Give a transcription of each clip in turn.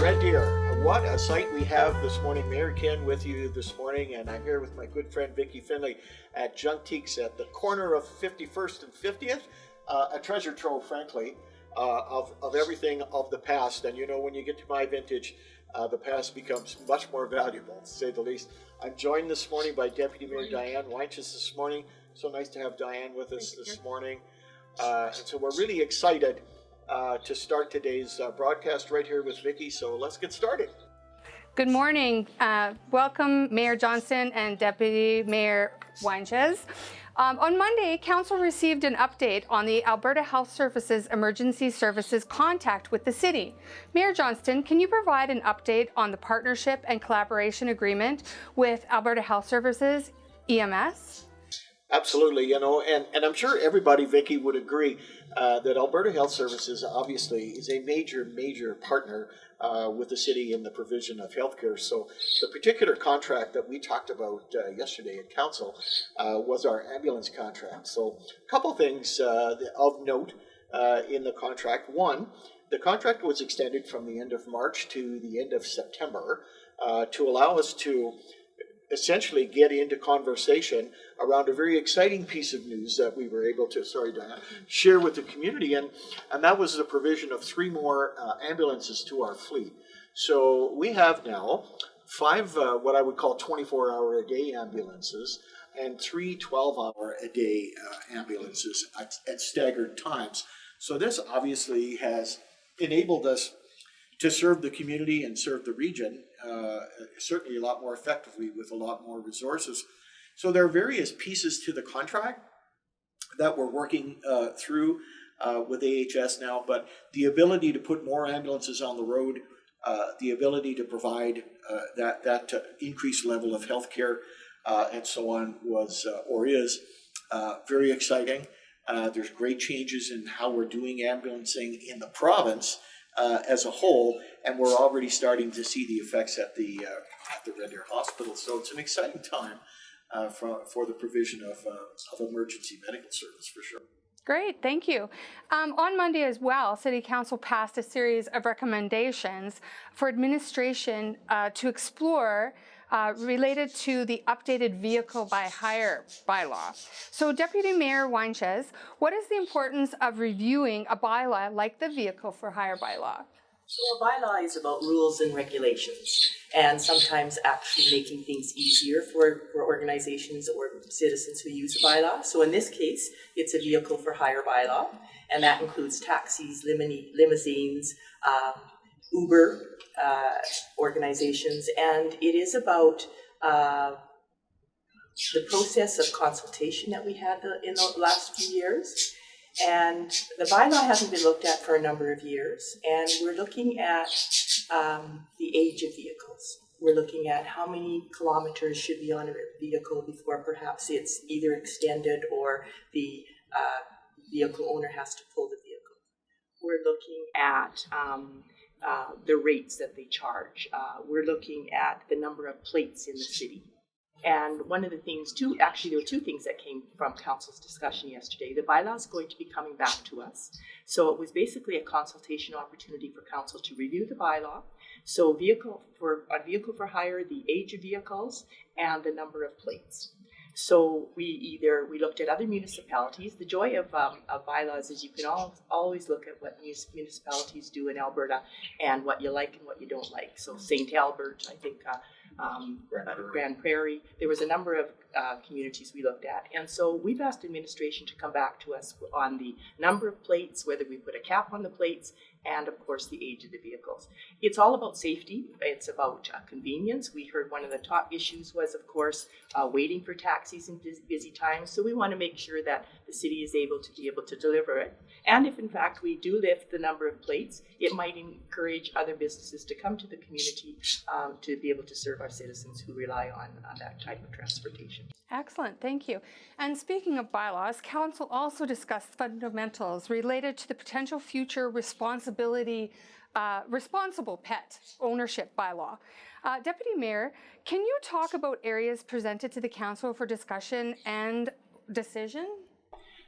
Red Deer, what a sight we have this morning. Mayor Ken with you this morning, and I'm here with my good friend Vicki Finlay at Juntiques at the corner of 51st and 50th. A treasure trove, frankly, of everything of the past. And you know, when you get to my vintage, the past becomes much more valuable, to say the least. I'm joined this morning by Deputy Mayor Diane Weinches this morning. So nice to have Diane with us this morning. And so we're really excited to start today's broadcast right here with Vicki. So let's get started. Good morning. Welcome, Mayor Johnston and Deputy Mayor Weinches. On Monday, Council received an update on the Alberta Health Services Emergency Services contact with the city. Mayor Johnston, can you provide an update on the partnership and collaboration agreement with Alberta Health Services, EMS? Absolutely, you know, and I'm sure everybody, Vicki, would agree that Alberta Health Services obviously is a major partner with the city in the provision of healthcare. So the particular contract that we talked about yesterday at Council was our ambulance contract. So a couple things of note in the contract. One, the contract was extended from the end of March to the end of September to allow us to essentially get into conversation around a very exciting piece of news that we were able to, share with the community, and that was the provision of 3 more ambulances to our fleet. So we have now 5 what I would call 24-hour-a-day ambulances and 3 12-hour-a-day ambulances at staggered times. So this obviously has enabled us to serve the community and serve the region certainly a lot more effectively with a lot more resources. So there are various pieces to the contract that we're working through with AHS now, but the ability to put more ambulances on the road, the ability to provide that increased level of healthcare and so on was or is very exciting. There's great changes in how we're doing ambulancing in the province as a whole, and we're already starting to see the effects at the Red Deer Hospital. So it's an exciting time for the provision of emergency medical service, for sure. Great, thank you. On Monday as well, City Council passed a series of recommendations for administration to explore related to the updated vehicle by hire bylaw. So Deputy Mayor Weinches, what is the importance of reviewing a bylaw like the vehicle for hire bylaw? So a bylaw is about rules and regulations, and sometimes actually making things easier for organizations or citizens who use a bylaw. So in this case, it's a vehicle for hire bylaw, and that includes taxis, limousines, Uber organizations, and it is about the process of consultation that we had in the last few years. And the bylaw hasn't been looked at for a number of years, and we're looking at the age of vehicles. We're looking at how many kilometers should be on a vehicle before perhaps it's either extended or the vehicle owner has to pull the vehicle. We're looking at the rates that they charge. We're looking at the number of plates in the city. And one of the things too, actually there were 2 things that came from Council's discussion yesterday. The bylaw is going to be coming back to us. So it was basically a consultation opportunity for Council to review the bylaw. So a vehicle for hire, the age of vehicles, and the number of plates. So we looked at other municipalities. The joy of bylaws is you can always look at what municipalities do in Alberta and what you like and what you don't like. So St. Albert, I think, Grand Prairie. There was a number of communities we looked at. And so we've asked administration to come back to us on the number of plates, whether we put a cap on the plates, and of course the age of the vehicles. It's all about safety. It's about convenience. We heard one of the top issues was, of course, waiting for taxis in busy times. So we want to make sure that the city is able to deliver it. And if in fact we do lift the number of plates, it might encourage other businesses to come to the community to be able to serve our citizens who rely on that type of transportation. Excellent, thank you. And speaking of bylaws, Council also discussed fundamentals related to the potential future responsible pet ownership bylaw. Deputy Mayor, can you talk about areas presented to the Council for discussion and decision?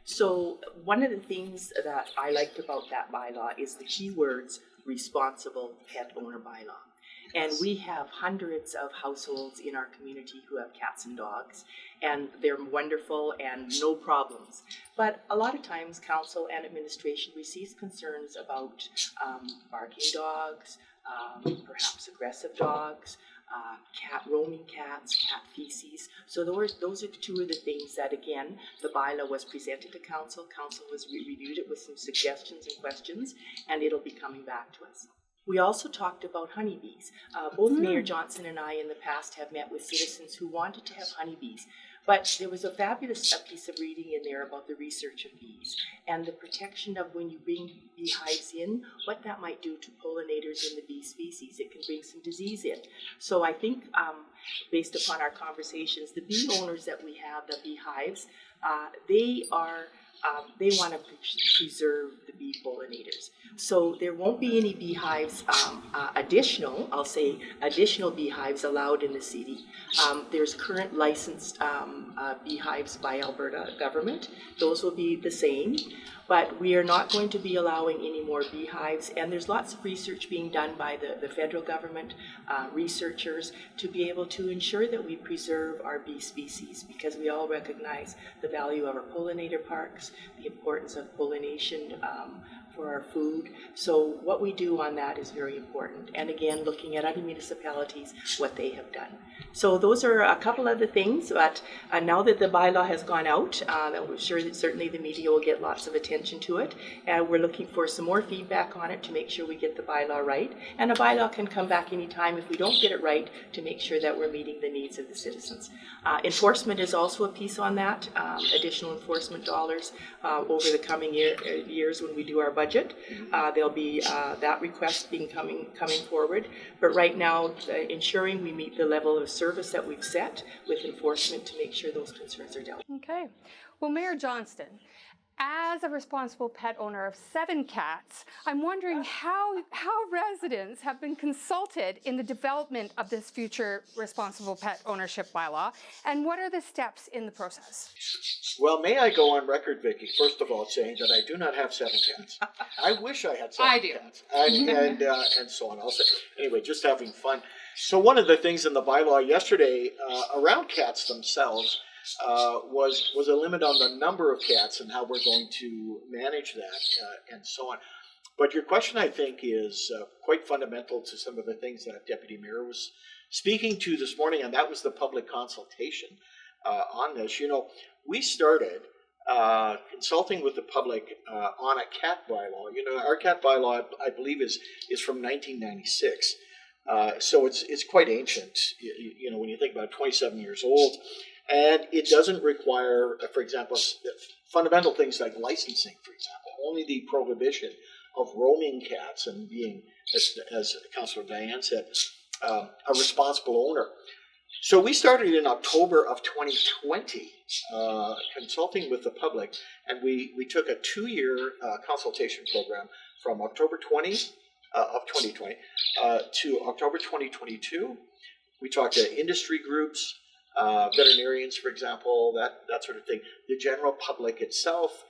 So one of the things that I liked about that bylaw is the key words responsible pet owner bylaw. And we have hundreds of households in our community who have cats and dogs, and they're wonderful and no problems. But a lot of times, council and administration receives concerns about barking dogs, perhaps aggressive dogs, roaming cats, cat feces. So those are two of the things that, again, the bylaw was presented to council. Council was reviewed it with some suggestions and questions, and it'll be coming back to us. We also talked about honeybees. Both Mayor Johnson and I in the past have met with citizens who wanted to have honeybees, but there was a fabulous piece of reading in there about the research of bees and the protection of when you bring beehives in, what that might do to pollinators in the bee species. It can bring some disease in. So I think based upon our conversations, the bee owners that we have, the beehives, they want to preserve the bee pollinators. So there won't be any beehives, additional beehives allowed in the city. There's current licensed beehives by Alberta government. Those will be the same, but we are not going to be allowing any more beehives. And there's lots of research being done by the federal government, researchers, to be able to ensure that we preserve our bee species, because we all recognize the value of our pollinator parks, the importance of pollination for our food. So what we do on that is very important. And again, looking at other municipalities, what they have done. So those are a couple of the things, but now that the bylaw has gone out, we're sure that certainly the media will get lots of attention to it. And we're looking for some more feedback on it to make sure we get the bylaw right. And a bylaw can come back anytime if we don't get it right, to make sure that we're meeting the needs of the citizens. Enforcement is also a piece on that, additional enforcement dollars over the coming years when we do our budget. There'll be that request coming forward. But right now, ensuring we meet the level of service that we've set with enforcement to make sure those concerns are dealt with. Okay. Well, Mayor Johnston, as a responsible pet owner of 7 cats, I'm wondering how residents have been consulted in the development of this future responsible pet ownership bylaw, and what are the steps in the process? Well, may I go on record, Vicki, first of all, saying that I do not have 7 cats. I wish I had 7 cats. And so on. I'll say, anyway, just having fun. So one of the things in the bylaw yesterday around cats themselves was a limit on the number of cats and how we're going to manage that and so on. But your question, I think, is quite fundamental to some of the things that Deputy Mayor was speaking to this morning, and that was the public consultation on this. You know, we started consulting with the public on a cat bylaw. You know, our cat bylaw, I believe, is from 1996. So it's quite ancient, you know, when you think about it, 27 years old. And it doesn't require, for example, fundamental things like licensing, for example, only the prohibition of roaming cats and being, as Councillor Diane said, a responsible owner. So we started in October of 2020, consulting with the public, and we took a 2-year consultation program from October 20 of 2020 to October 2022. We talked to industry groups, veterinarians, for example, that sort of thing, the general public itself,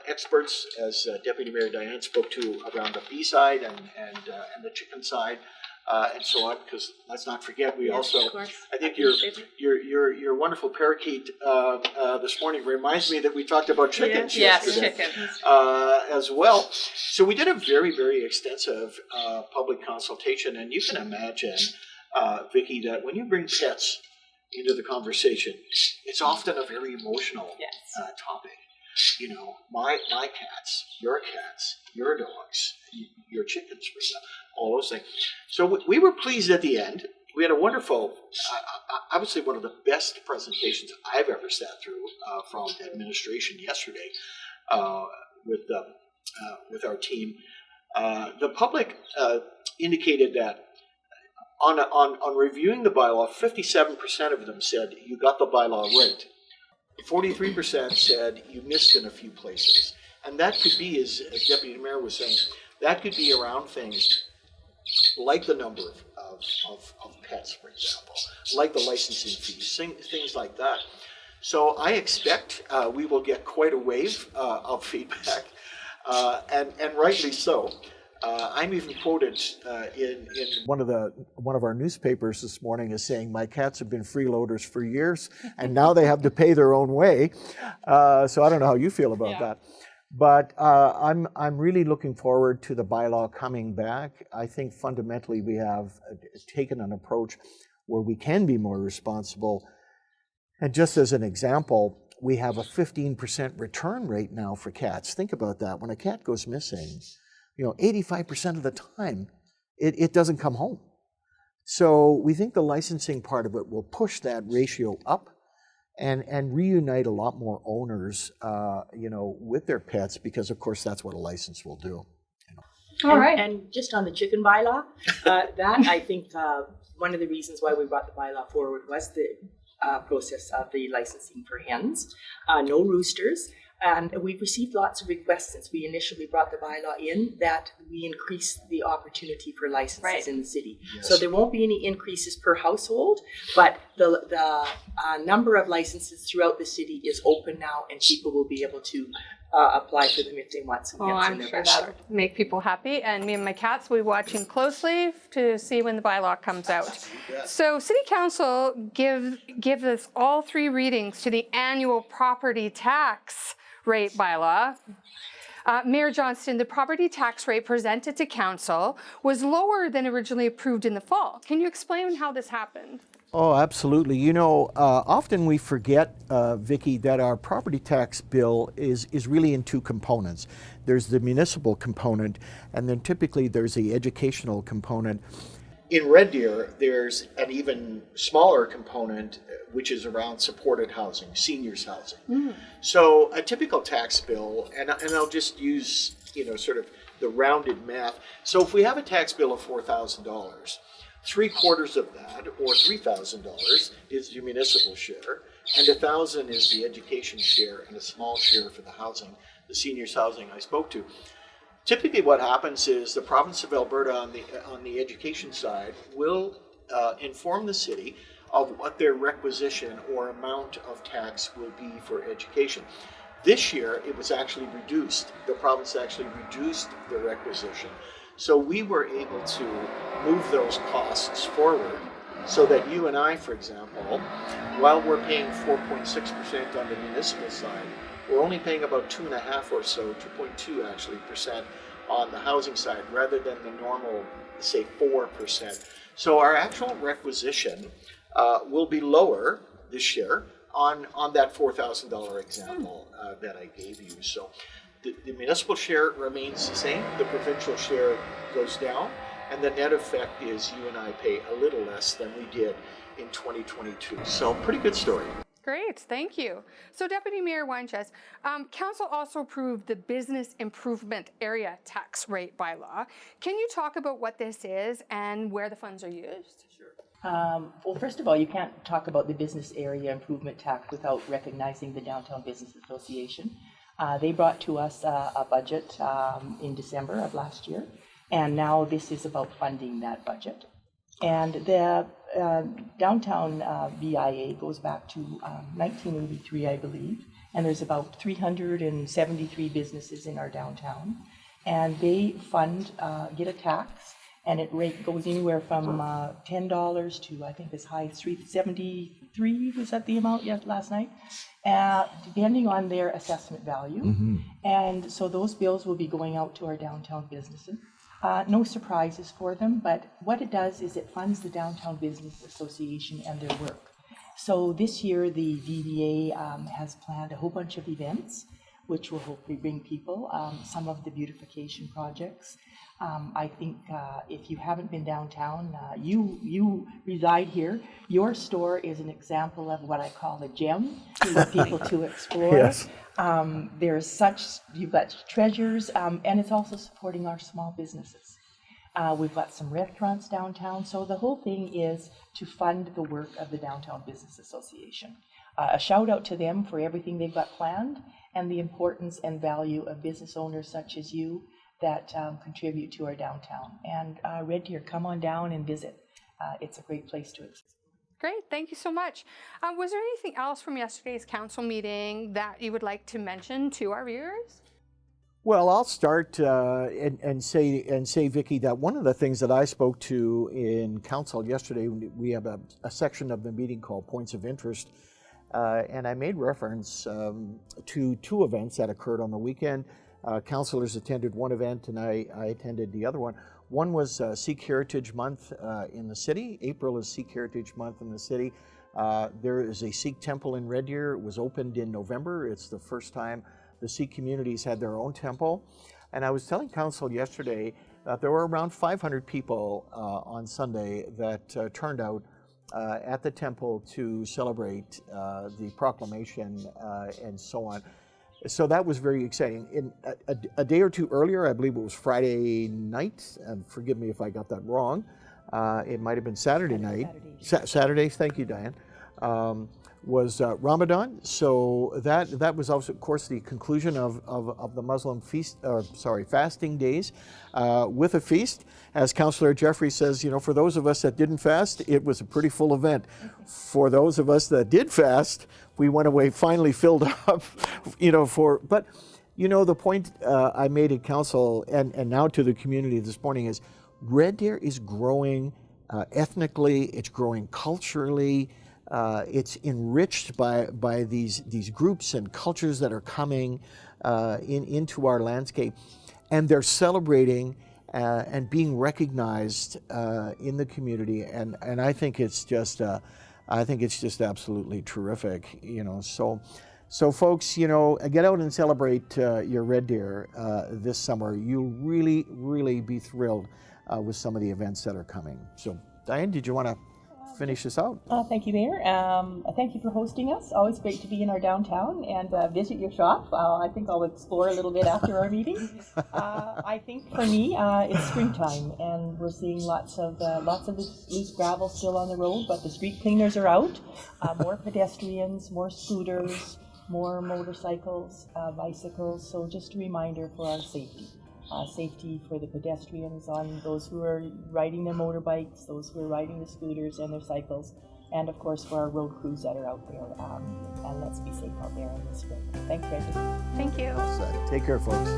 experts, as Deputy Mayor Diane spoke to, around the bee side and the chicken side, and so on. Because let's not forget, we also, I think your wonderful parakeet this morning reminds me that we talked about chickens yesterday, chickens as well. So we did a very, very extensive public consultation, and you can imagine, Vicki, that when you bring pets into the conversation, it's often a very emotional topic. You know, my cats, your dogs, your chickens, for example, all those things. So we were pleased at the end. We had a wonderful, I would say one of the best presentations I've ever sat through from administration yesterday with our team. The public indicated that on reviewing the bylaw, 57% of them said you got the bylaw right. 43% said you missed in a few places. And that could be, as Deputy Mayor was saying, that could be around things like the number of pets, for example, like the licensing fees, things like that. So I expect we will get quite a wave of feedback, and rightly so. I'm even quoted in one of our newspapers this morning as saying, my cats have been freeloaders for years, and now they have to pay their own way. So I don't know how you feel about that. But I'm really looking forward to the bylaw coming back. I think fundamentally we have taken an approach where we can be more responsible. And just as an example, we have a 15% return rate now for cats. Think about that. When a cat goes missing, 85% of the time, it doesn't come home. So we think the licensing part of it will push that ratio up and reunite a lot more owners, with their pets, because of course that's what a license will do. All right. And just on the chicken bylaw, that I think one of the reasons why we brought the bylaw forward was the process of the licensing for hens, no roosters. And we've received lots of requests since we initially brought the bylaw in that we increase the opportunity for licenses in the city. Yes. So there won't be any increases per household, but the number of licenses throughout the city is open now, and people will be able to apply for them if they want some hens in their backyard. I'm sure that would make people happy, and me and my cats will be watching closely to see when the bylaw comes out. So City Council give us all 3 readings to the annual property tax rate bylaw. Mayor Johnston, the property tax rate presented to Council was lower than originally approved in the fall. Can you explain how this happened? Oh, absolutely. Often we forget, Vicki, that our property tax bill is really in 2 components. There's the municipal component, and then typically there's the educational component. In Red Deer, there's an even smaller component, which is around supported housing, seniors housing. Mm. So a typical tax bill, and I'll just use, sort of the rounded math. So if we have a tax bill of $4,000, 3/4 of that, or $3,000, is your municipal share, and $1,000 is the education share, and a small share for the housing, the seniors housing I spoke to. Typically what happens is the province of Alberta on the education side will inform the city of what their requisition or amount of tax will be for education. This year it was actually reduced. The province actually reduced the requisition. So we were able to move those costs forward so that you and I, for example, while we're paying 4.6% on the municipal side, we're only paying about 2.5 or so, 2.2 actually % on the housing side, rather than the normal, say, 4%. So our actual requisition will be lower this year on that $4,000 example that I gave you. So the municipal share remains the same, the provincial share goes down, and the net effect is you and I pay a little less than we did in 2022. So pretty good story. Great, thank you. So Deputy Mayor Wynchez, Council also approved the Business Improvement Area Tax Rate Bylaw. Can you talk about what this is and where the funds are used? Sure. Well, first of all, you can't talk about the Business Area Improvement Tax without recognizing the Downtown Business Association. They brought to us a budget in December of last year, and now this is about funding that budget. And the downtown BIA goes back to 1983, I believe, and there's about 373 businesses in our downtown, and they get a tax, and it rate goes anywhere from $10 to I think as high as $373. Was that the amount yet last night? Depending on their assessment value, and so those bills will be going out to our downtown businesses. No surprises for them, but what it does is it funds the Downtown Business Association and their work. So this year the DBA has planned a whole bunch of events, which will hopefully bring people, some of the beautification projects. I think if you haven't been downtown, you reside here. Your store is an example of what I call a gem for people to explore. Yes. You've got treasures, and it's also supporting our small businesses. We've got some restaurants downtown, so the whole thing is to fund the work of the Downtown Business Association. A shout out to them for everything they've got planned and the importance and value of business owners such as you that contribute to our downtown. And Red Deer, come on down and visit. It's a great place to explore. Great, thank you so much. Was there anything else from yesterday's council meeting that you would like to mention to our viewers? Well, I'll start and say, Vicky, that one of the things that I spoke to in council yesterday, we have a section of the meeting called Points of Interest, and I made reference to two events that occurred on the weekend. Councillors attended one event, and I attended the other one. One was Sikh Heritage Month in the city. April is Sikh Heritage Month in the city. There is a Sikh temple in Red Deer. It was opened in November. It's the first time the Sikh communities had their own temple. And I was telling council yesterday that there were around 500 people on Sunday that turned out at the temple to celebrate the proclamation and so on. So that was very exciting. In a day or two earlier, I believe it was Friday night, and forgive me if I got that wrong, it might have been Saturday night. Saturday, thank you, Diane. Was Ramadan. So that was also, of course, the conclusion of the Muslim fasting days with a feast. As Councillor Jeffrey says, for those of us that didn't fast, it was a pretty full event. For those of us that did fast, we went away finally filled up, but the point I made at council and now to the community this morning is Red Deer is growing ethnically, it's growing culturally. It's enriched by these groups and cultures that are coming into our landscape, and they're celebrating and being recognized in the community. And I think it's just absolutely terrific. So folks, get out and celebrate your Red Deer this summer. You'll really be thrilled with some of the events that are coming. So Diane, did you want to finish this out? Thank you, Mayor. Thank you for hosting us. Always great to be in our downtown and visit your shop. I think I'll explore a little bit after our meeting. I think for me, it's springtime, and we're seeing lots of loose gravel still on the road, but the street cleaners are out. More pedestrians, more scooters, more motorcycles, bicycles. So just a reminder for our safety. Safety for the pedestrians, on those who are riding their motorbikes, those who are riding the scooters and their cycles, and of course for our road crews that are out there. And let's be safe out there in the spring. Thanks, Reggie. Thank you. Take care, folks.